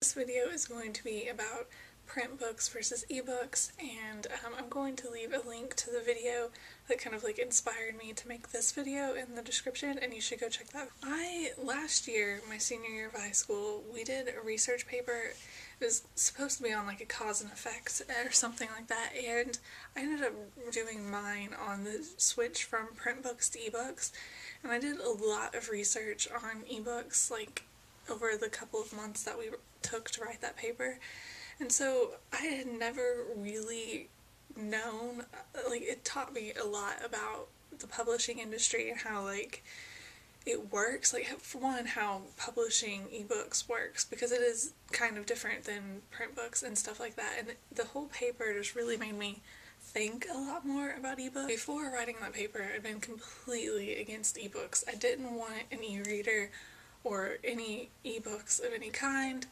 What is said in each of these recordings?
This video is going to be about print books versus ebooks, and I'm going to leave a link to the video that kind of like inspired me to make this video in the description, and you should go check that out. Last year, my senior year of high school, we did a research paper. It was supposed to be on like a cause and effect or something like that, and I ended up doing mine on the switch from print books to ebooks, and I did a lot of research on ebooks like over the couple of months that we took to write that paper. And so I had never really known, like, it taught me a lot about the publishing industry and how, like, it works. Like, for one, how publishing ebooks works, because it is kind of different than print books and stuff like that. And the whole paper just really made me think a lot more about ebooks. Before writing that paper, I'd been completely against ebooks. I didn't want an e-reader or any ebooks of any kind.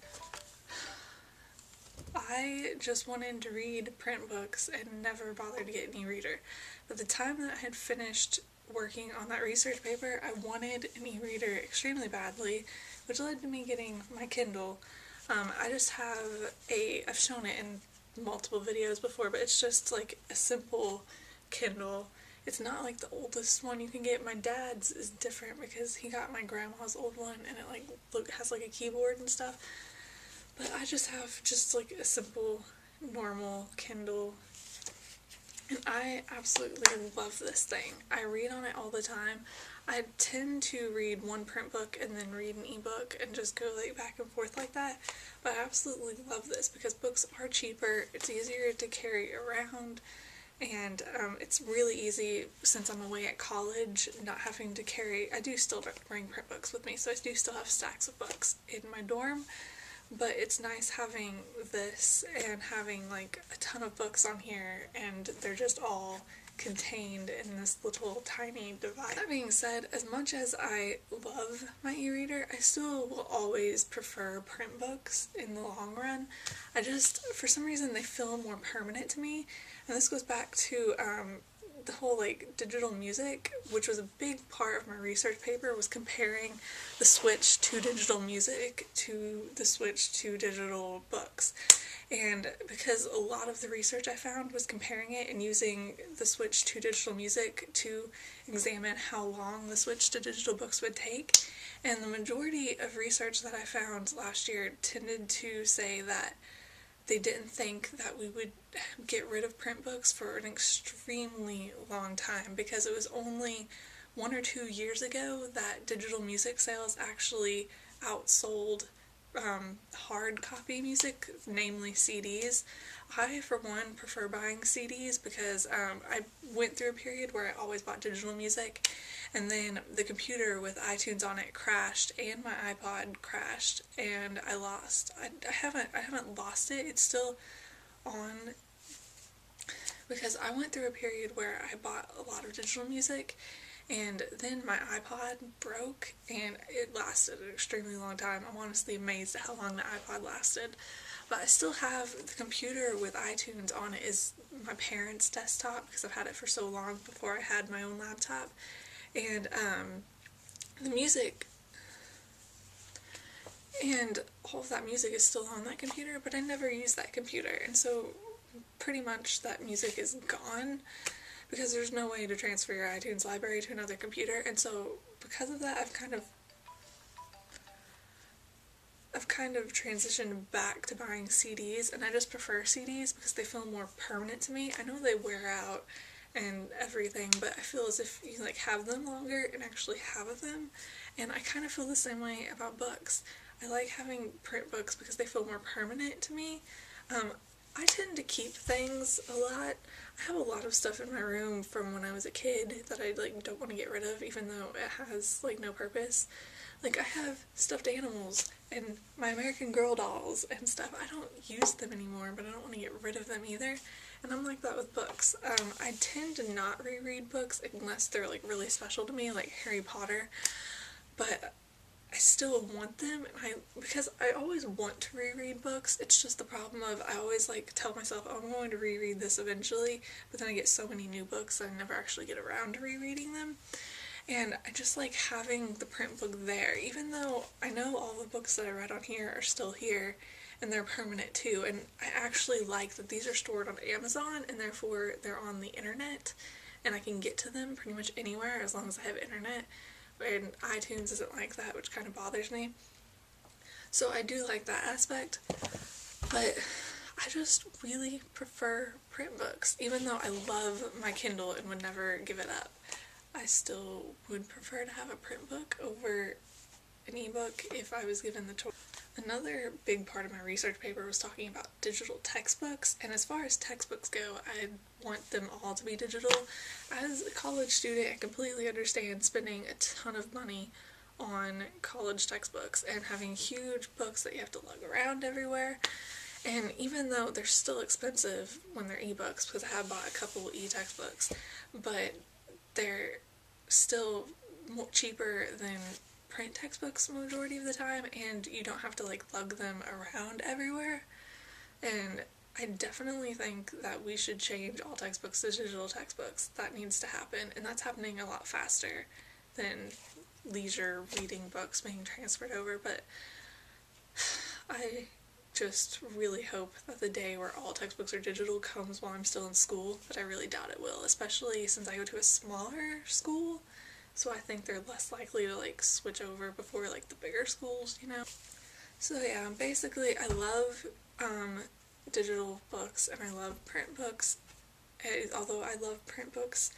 I just wanted to read print books and never bothered to get an e-reader. By the time that I had finished working on that research paper, I wanted an e-reader extremely badly, which led to me getting my Kindle. I've shown it in multiple videos before, but it's just like a simple Kindle. It's not like the oldest one you can get. My dad's is different because he got my grandma's old one, and it has like a keyboard and stuff. But I just have like a simple, normal Kindle, and I absolutely love this thing. I read on it all the time. I tend to read one print book and then read an ebook and just go like back and forth like that, but I absolutely love this because books are cheaper, it's easier to carry around, and it's really easy since I'm away at college, not having to carry. I do still bring print books with me, so I do still have stacks of books in my dorm. But it's nice having this and having like a ton of books on here, and they're just all contained in this little tiny device. That being said, as much as I love my e-reader, I still will always prefer print books in the long run. For some reason, they feel more permanent to me, and this goes back to the whole like digital music, which was a big part of my research paper, was comparing the switch to digital music to the switch to digital books. And because a lot of the research I found was comparing it and using the switch to digital music to examine how long the switch to digital books would take, and the majority of research that I found last year tended to say that they didn't think that we would get rid of print books for an extremely long time, because it was only 1 or 2 years ago that digital music sales actually outsold hard copy music, namely CDs. I, for one, prefer buying CDs because I went through a period where I always bought digital music, and then the computer with iTunes on it crashed, and my iPod crashed, and I lost. I haven't lost it. It's still on, because I went through a period where I bought a lot of digital music, and then my iPod broke, and it lasted an extremely long time. I'm honestly amazed at how long the iPod lasted. But I still have the computer with iTunes on it is my parents' desktop, because I've had it for so long before I had my own laptop. And the music and all of that music is still on that computer, but I never use that computer, and so pretty much that music is gone, because there's no way to transfer your iTunes library to another computer. And so because of that, I've kind of transitioned back to buying CDs, and I just prefer CDs because they feel more permanent to me. I know they wear out and everything, but I feel as if you like have them longer and actually have them, and I kind of feel the same way about books. I like having print books because they feel more permanent to me. I tend to keep things a lot. I have a lot of stuff in my room from when I was a kid that I like don't want to get rid of, even though it has like no purpose. Like, I have stuffed animals and my American Girl dolls and stuff. I don't use them anymore, but I don't want to get rid of them either. And I'm like that with books. I tend to not reread books unless they're like really special to me, like Harry Potter. But I still want them, because I always want to reread books. It's just the problem of I always like tell myself, oh, I'm going to reread this eventually, but then I get so many new books that I never actually get around to rereading them. And I just like having the print book there, even though I know all the books that I read on here are still here, and they're permanent too, and I actually like that these are stored on Amazon and therefore they're on the internet and I can get to them pretty much anywhere as long as I have internet, and iTunes isn't like that, which kind of bothers me. So I do like that aspect, but I just really prefer print books. Even though I love my Kindle and would never give it up, I still would prefer to have a print book over an ebook if I was given the choice. Another big part of my research paper was talking about digital textbooks, and as far as textbooks go, I want them all to be digital. As a college student, I completely understand spending a ton of money on college textbooks and having huge books that you have to lug around everywhere. And even though they're still expensive when they're ebooks, because I have bought a couple e-textbooks, but they're still cheaper than print textbooks majority of the time, and you don't have to like lug them around everywhere. And I definitely think that we should change all textbooks to digital textbooks. That needs to happen, and that's happening a lot faster than leisure reading books being transferred over. But I just really hope that the day where all textbooks are digital comes while I'm still in school, but I really doubt it will, especially since I go to a smaller school, so I think they're less likely to like switch over before like the bigger schools, you know? So yeah, basically I love digital books and I love print books. Although I love print books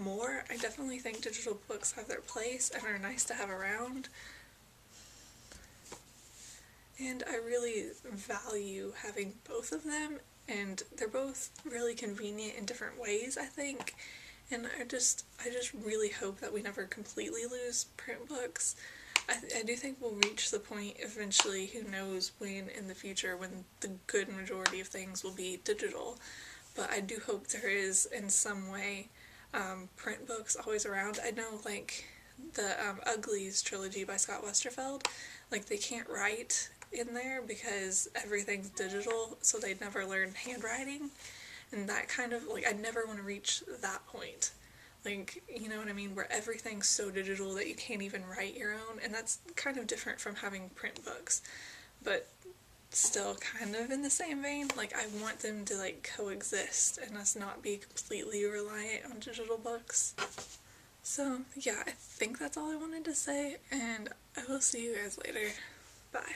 more, I definitely think digital books have their place and are nice to have around. And I really value having both of them, and they're both really convenient in different ways, I think. And I just really hope that we never completely lose print books. I do think we'll reach the point eventually, who knows when in the future, when the good majority of things will be digital. But I do hope there is, in some way, print books always around. I know, like, the Uglies trilogy by Scott Westerfeld, like, they can't write in there because everything's digital, so they'd never learn handwriting. And that kind of, like, I never want to reach that point. Like, you know what I mean? Where everything's so digital that you can't even write your own. And that's kind of different from having print books. But still kind of in the same vein. Like, I want them to, like, coexist and us not be completely reliant on digital books. So, yeah, I think that's all I wanted to say. And I will see you guys later. Bye.